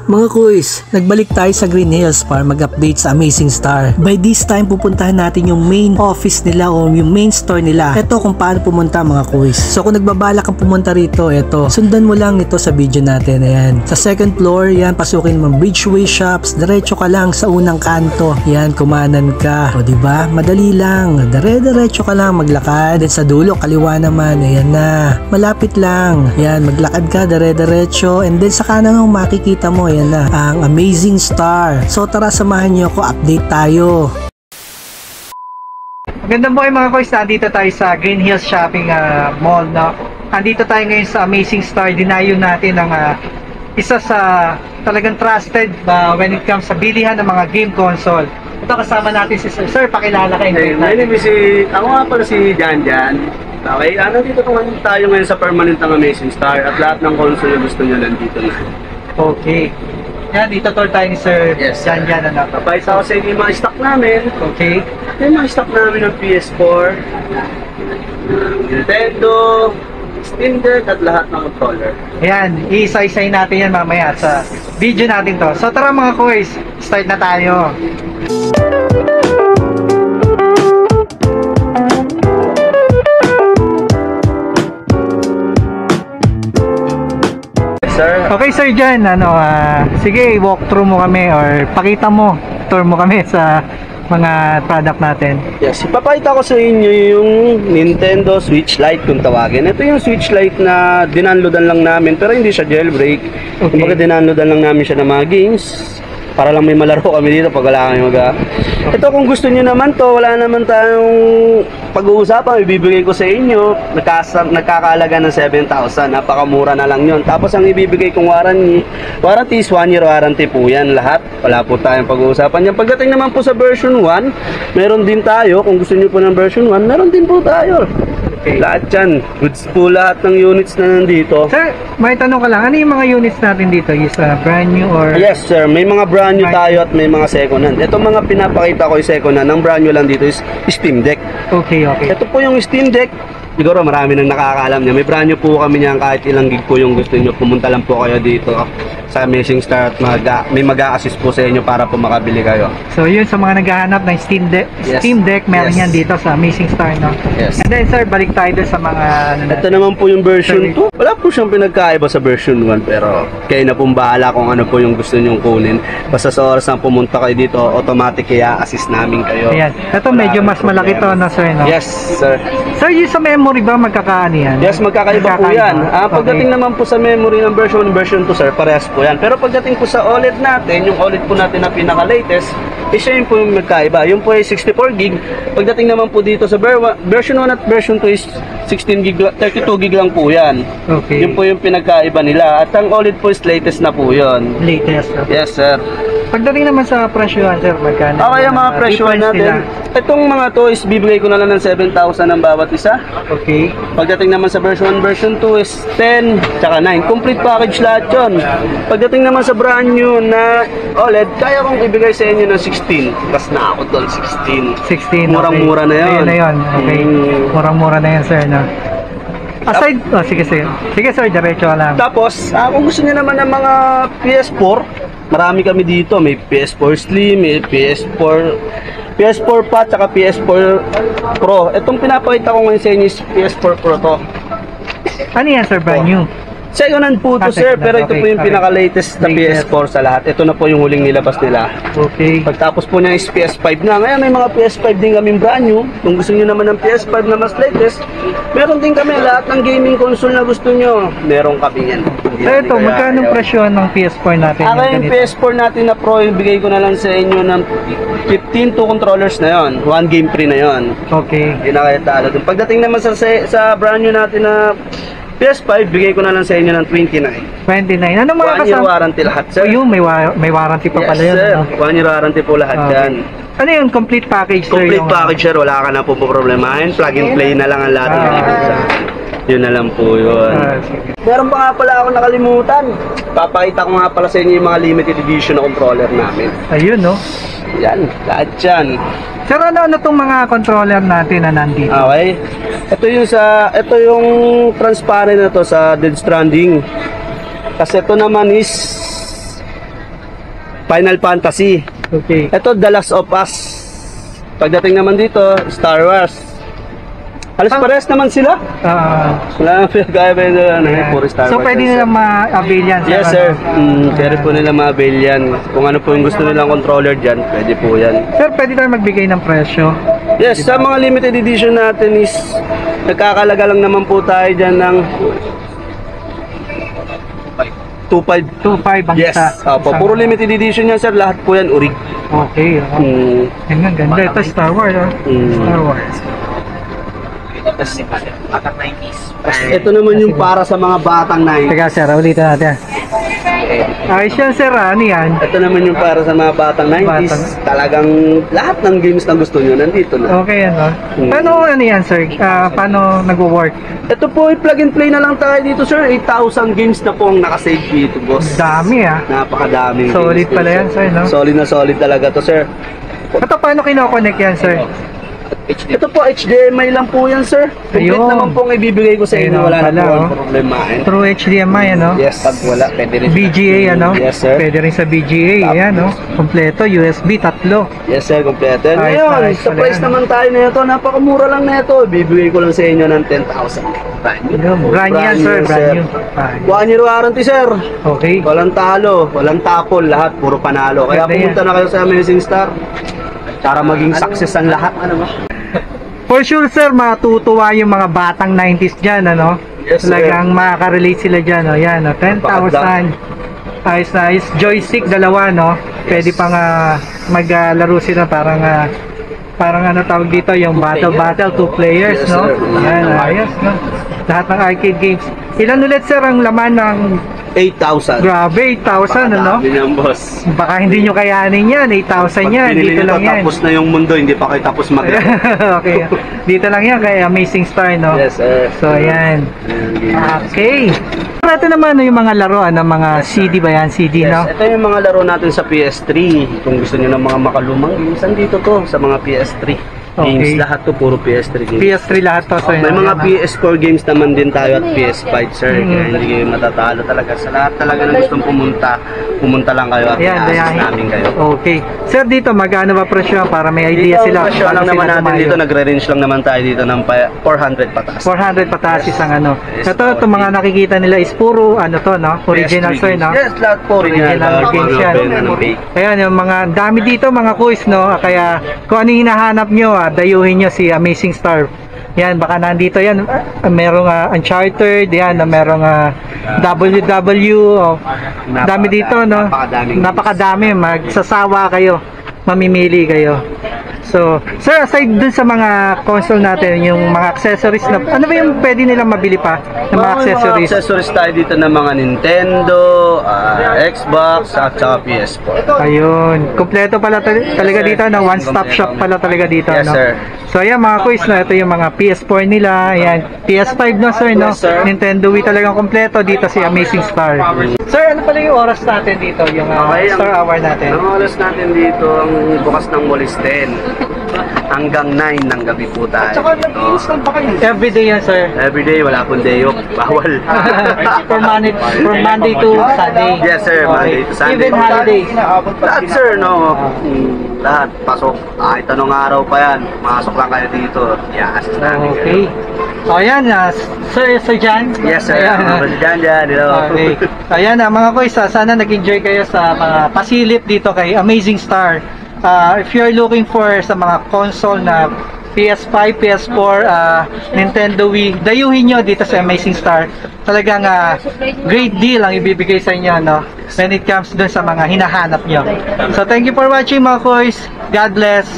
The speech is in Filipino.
Mga kuys, nagbalik tayo sa Green Hills para mag-update sa Amazing Star. By this time, pupuntahan natin yung main office nila o yung main store nila. Ito kung paano pumunta mga kuys. So kung nagbabalak kang pumunta rito, ito, sundan mo lang ito sa video natin. Ayan. Sa second floor, yan, pasukin mo Bridgeway Shops. Diretso ka lang sa unang kanto. Yan, kumanan ka. O diba? Madali lang. Diretso ka lang maglakad. Then sa dulo, kaliwa naman. Ayan na. Malapit lang. Yan, maglakad ka, diretso. And then sa kanan mo makikita mo, yan na, ang Amazing Star. So tara, samahan niyo ako, update tayo. Magandang buhay mga koys, nandito tayo sa Green Hills Shopping Mall, no? Nandito tayo ngayon sa Amazing Star. Dinayo natin ang isa sa talagang trusted when it comes sa bilihan ng mga game console. Ito kasama natin si Sir. Sir, pakilala kayo. My name is ako nga pala si Jan. Okay, nandito tayo ngayon sa permanent ng Amazing Star at lahat ng console yung gusto nyo nandito na. Okay. Yan, dito tour tayo ni Sir. Yes, Jan. Papayos ako sa inyo yung mga stock namin. Okay. Yung mga stock namin ng PS4, Nintendo, Steam Deck at lahat ng controller. Yan, iisa-isay natin yan mamaya sa video natin to. So tara mga koys, start na tayo. Sir? Okay Sir Jan, sige walk through mo kami or pakita mo, tour mo kami sa mga product natin. Yes, ipapakita ko sa inyo yung Nintendo Switch Lite kung tawagin. Ito yung Switch Lite na dinanloadan lang namin pero hindi siya jailbreak. Okay. Kumbaga dinanloadan lang namin siya ng mga games para lang may malaro kami dito pag wala kami Ito kung gusto niyo naman to, wala naman tayong pag-uusapan, ibibigay ko sa inyo, nagkakalaga ng 7,000, napakamura na lang yon. Tapos ang ibibigay kong warranty is 1 year warranty po yan lahat, wala po tayong pag-uusapan yan. Pagdating naman po sa version 1, meron din tayo, kung gusto niyo po ng version 1, meron din po tayo. Okay. Lahat yan, goods po lahat ng units na nandito. Sir, may tanong ka lang, ano yung mga units natin dito? Is brand new or? Yes sir, may mga brand new tayo at may mga second hand. Ito mga pinapakita ko yung second hand, ang brand new lang dito is Steam Deck. Okay. Ito po yung Steam Deck. Siguro marami nang nakakaalam niya. May brand new po kami niyan, kahit ilang gig po yung gusto niyo. Pumunta lang po kayo dito sa Amazing Star at may mag-a-assist po sa inyo para po makabili kayo. So yun sa mga naghahanap ng Steam Deck, meron yan dito sa Amazing Star, no? Yes. And then sir, balik tayo dun sa mga ito naman po yung version 2. Wala po siyang pinagkaiba sa version 1 pero kayo na pong bahala kung ano po yung gusto niyong kunin. Basta sa oras na pumunta kayo dito, automatic i-assist namin kayo. Ayan. Ito medyo mas malaki to, no sir, no? Yes sir. Sir, yung sa memory ba magkakaano yan? Yes, magkakaiba po yan. Pagdating naman po sa memory ng version 1, version 2 sir, parehas po yan. Pero pagdating po sa OLED natin, yung OLED po natin na pinaka-latest, siya yun po yung magkaiba. Yung po ay 64 gig. Pagdating naman po dito sa version 1 at version 2 is 16 gig, 32 gig lang po yan. Okay. Yun po yung pinagkaiba nila. At ang OLED po is latest na po yun. Latest. Okay. Yes sir. Pagdating naman sa presyo, sir, magkano? Okay, yung mga presyo natin. Itong mga to is bibigay ko na lang ng 7,000 ang bawat isa. Okay. Pagdating naman sa version 1, version 2 is 10, tsaka 9. Complete package lahat yun. Pagdating naman sa brand new na OLED, kaya kong ibigay sa inyo ng 16. Kas na ako doon, 16. 16, Murang-mura na yun. Ayun na yun. Okay. Murang-mura na yun, sir, no? Aside, sige sir, diretso lang. Tapos, kung gusto niyo naman ng mga PS4, marami kami dito. May PS4 Slim, may PS4 Fat, tsaka PS4 Pro. Itong pinapakita ko ngayon sa inyo is PS4 Pro to. Ano yan, sir, brand new? Second hand po to sir, pero ito po yung pinaka-latest na PS4 sa lahat. Ito na po yung huling nilabas nila. Okay. Pagtapos po niya is PS5 na. Ngayon may mga PS5 din kaming brand new. Kung gusto niyo naman ng PS5 na mas latest, meron din kami lahat ng gaming console na gusto niyo. Meron kami yan. So ito, magkano presyo ng PS4 natin? Yung PS4 natin na Pro, ibigay ko na lang sa inyo ng 15 to controllers na yon. 1 game free na yon. Okay. Hindi na kayo talo. Pagdating naman sa brand new natin na PS5, bigay ko na lang sa inyo ng 29. 29. Ano mga 1 year warranty lahat, sir. Yung may warranty pa pala yun. Yes, sir. No? 1 year warranty po lahat yan. Ano yun? Complete package, sir? Complete package, sir. Wala ka na po problemahin. Plug and play na lang ang lahat ng yun na lang po yun. Meron pa nga pala ako nakalimutan. Papakita ko nga pala sa inyo yung mga limited edition na controller namin. Ayun, no? Yan, lahat yan. Sir, ano itong mga controller natin na nandito? Okay. Ito yung transparent na to sa Death Stranding. Kasi ito naman is Final Fantasy. Okay. Ito, The Last of Us. Pagdating naman dito, Star Wars. Halos parehas naman sila. Wala nang pinagkaiba yun. Puro Star So Wars. pwede nila ma-avail yan? Yes, sir. Pwede po nila ma-avail yan. Kung ano po yung gusto nilang controller dyan, pwede po yan. Sir, pwede tayo magbigay ng presyo? Yes, sa mga limited edition natin is nagkakalaga lang naman po tayo dyan ng 2.5. 2.5 ang Yes. isa. Opo, puro limited edition yan, sir. Lahat po yan urig. Okay. Yan nga, ganda. Ito, Star Wars. Star Wars. Ito naman yung para sa mga batang 90s. Teka, sir, ulitin natin. Ayos yan, sir. Ano yan? Ito naman yung para sa mga batang 90s. Talagang lahat ng games na gusto nyo, nandito na. Okay, ano? Paano ano yan, sir? Paano nag-work? Ito po, plug and play na lang tayo dito, sir. 8,000 games na po ang nakasave dito, boss. Dami, Napakadaming Solid games pala dito, yan, sir, no? Solid na solid talaga to, sir. Ito, paano kinoconnect yan, sir? Ito po, HDMI lang po yan, sir. Complete Ayun. naman pong ibibigay ko sa inyo. Ayun, Wala na pala, po ang problema. Through HDMI, ano? Yes. Pag wala, pwede rin. BGA, ano? Yes, sir. Pwede rin sa BGA, yan, no? Kompleto, USB, 3. Yes, sir. Kompleto. Ayos, Ngayon, ayos sa pala price yan. naman tayo na ito. Napakamura lang na ito. Ibibigay ko lang sa inyo ng 10,000. Brand new. Brand new yan, sir. Brand new. 1 year warranty, sir. Okay. Walang talo, walang tapol, lahat puro panalo. Kaya Ganda pumunta na kayo sa Amazing Star para maging success ang lahat. Ano ba? For sure, sir, matutuwa yung mga batang 90s dyan, ano? Yes, sir. Talagang makaka-relate sila dyan, no? Yan, no? 10,000. Ayos na ayos. Joystick, dalawa, no? Pwede pang maglaro sila parang ano tawag dito, yung battle, 2 players, Yes, no? sir. Yan, ayos, no? Lahat ng arcade games. Ilan ulit, sir, ang laman ng 8,000. grabe, 8,000, ano? Dami ng boss. Baka hindi nyo kayanin yan, 8,000 yan. Binili Dito nito, lang yan. tapos na yung mundo, hindi pa kayo tapos mag Okay. Dito lang yan kay Amazing Star, no? Yes, sir. So, ayan. Okay. Ito naman yung mga laruan ng mga CD ba yan? CD, Yes, no? ito yung mga laro natin sa PS3. Kung gusto niyo ng mga makalumang games, andito to sa mga PS3. Games Okay. lahat to puro PS3 games. PS3 lahat to. So, May yun, mga yan, PS4 games naman din tayo at PS5, sir. Kaya hindi kayo matatalo talaga. Sa lahat talaga na gustong pumunta lang kayo at Ayan, i-assist dayahin. namin kayo. Okay. Sir, dito magkano ba presyo para may idea Dito, sila? presyo paano lang naman sila natin tumayo? dito, nagre-range lang naman tayo dito ng 400 pataas. 400 pataas isang ano. Yes, Ito, itong mga nakikita nila is puro ano to, no? Original, PS3 sir, no? games. Yes, lahat po original. games yan. Ayan, yung mga dami dito, mga quiz, no? Kaya kung ano yung hinahanap nyo, dayuhin nyo si Amazing Star. Yan, baka nandito yan. Merong Uncharted, yan, merong WW. Dami dito, no? Napakadami. Magsasawa kayo. Mamimili kayo. So, sir, aside dun sa mga console natin, yung mga accessories na, ano ba yung pwede nilang mabili pa ng mga accessories? Mga accessories tayo dito ng mga Nintendo, Xbox, at saka PS4. Ayun, kompleto pala talaga sir. dito, no? One-stop Kompleto. shop pala talaga dito, Yes, no? sir. So, ayan mga quiz, no? Ito yung mga PS4 nila, ayan, PS5 no, sir, no? Yes, sir. Nintendo Wii talagang kompleto dito si Amazing Star. Sir, ano pala yung oras natin dito, yung Star Hour natin? Ang oras natin dito, ang bukas ng Molis 10 hanggang 9 ng gabi po tayo. nag-install pa kayo? Everyday yan, sir. Everyday, wala pong day off. Bawal. From Monday to Sunday. Yes, sir. Monday to Sunday. Even holidays. Lahat, sir, no? Lahat. Pasok. Kahit anong araw pa yan. Masok lang kayo dito. I-assist namin kayo. Okay. O yan, Sir Jan. Yes, sir. Ayan. Dyan. Okay. Ayan mga kuys, sana nag-enjoy kayo sa mga pasilip dito kay Amazing Star. If you're looking for sa mga console na PS5, PS4, Nintendo Wii, dayuhin nyo dito sa Amazing Star. Talagang great deal ang ibibigay sa inyo, no? When it comes dun sa mga hinahanap nyo. So thank you for watching mga kuys. God bless.